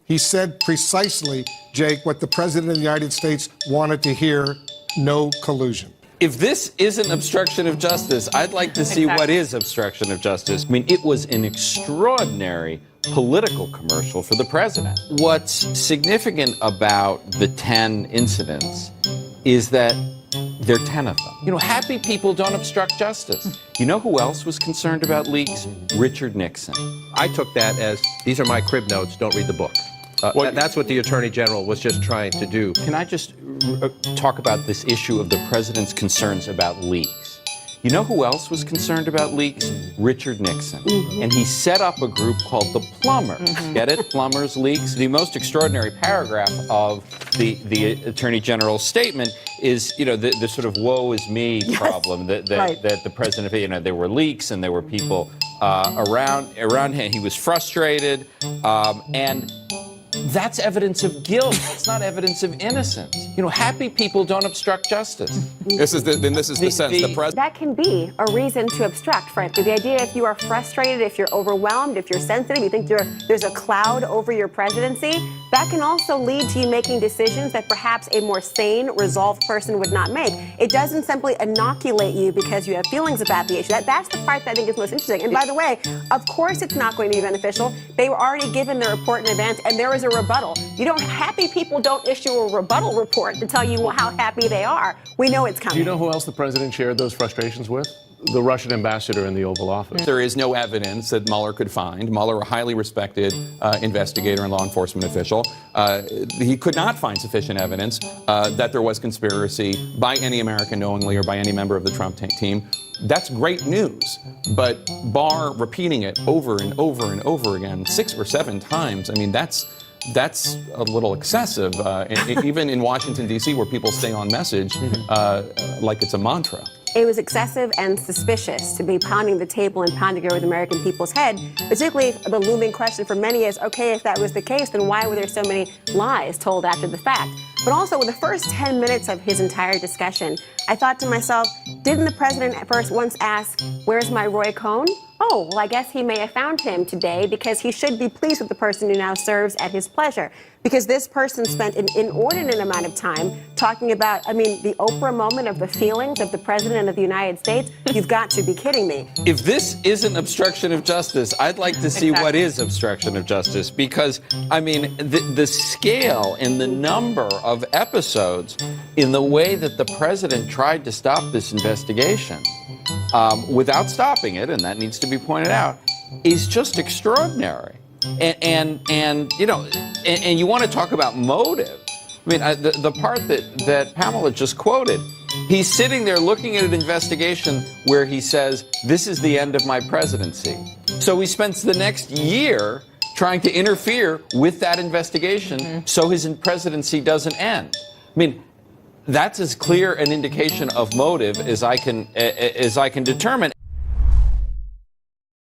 He said precisely, Jake, what the President of the United States wanted to hear: no collusion. If this isn't obstruction of justice, I'd like to see what is obstruction of justice. I mean, it was an extraordinary political commercial for the president. What's significant about the 10 incidents is that there are 10 of them. You know, happy people don't obstruct justice. You know who else was concerned about leaks? Richard Nixon. I took that as, these are my crib notes, don't read the book. That's what the Attorney General was just trying to do. Can I just talk about this issue of the president's concerns about leaks? You know who else was concerned about leaks? Richard Nixon. And he set up a group called the Plumbers. Get it? Plumbers, leaks. The most extraordinary paragraph of the Attorney General's statement is, you know, the sort of woe is me problem that the president, you know, there were leaks and there were people around him. He was frustrated, and that's evidence of guilt. It's not evidence of innocence. You know, happy people don't obstruct justice. This is the sense. The president. That can be a reason to obstruct, frankly. The idea, if you are frustrated, if you're overwhelmed, if you're sensitive, you think there's a cloud over your presidency, that can also lead to you making decisions that perhaps a more sane, resolved person would not make. It doesn't simply inoculate you because you have feelings about the issue. That's the part that I think is most interesting. And by the way, of course it's not going to be beneficial. They were already given their report in advance, and there was a rebuttal. Happy people don't issue a rebuttal report to tell you how happy they are. We know it's coming. Do you know who else the president shared those frustrations with? The Russian ambassador in the Oval Office. There is no evidence that Mueller could find. Mueller, a highly respected investigator and law enforcement official, he could not find sufficient evidence that there was conspiracy by any American knowingly or by any member of the Trump team. That's great news, but Barr repeating it over and over and over again, 6 or 7 times, I mean, that's a little excessive, even in Washington, D.C., where people stay on message like it's a mantra. It was excessive and suspicious to be pounding the table and pounding over the American people's head, particularly the looming question for many is, okay, if that was the case, then why were there so many lies told after the fact? But also, with the first 10 minutes of his entire discussion, I thought to myself, didn't the president at first once ask, where's my Roy Cohn? Oh, well, I guess he may have found him today because he should be pleased with the person who now serves at his pleasure. Because this person spent an inordinate amount of time talking about, the Oprah moment of the feelings of the president of the United States. You've got to be kidding me. If this isn't obstruction of justice, I'd like to see what is obstruction of justice. Because, the scale and the number of episodes in the way that the president tried to stop this investigation without stopping it, and that needs to be pointed out, is just extraordinary. And you want to talk about motive. The part that Pamela just quoted, he's sitting there looking at an investigation where he says, this is the end of my presidency. So he spends the next year trying to interfere with that investigation so his presidency doesn't end. That's as clear an indication of motive as I can determine.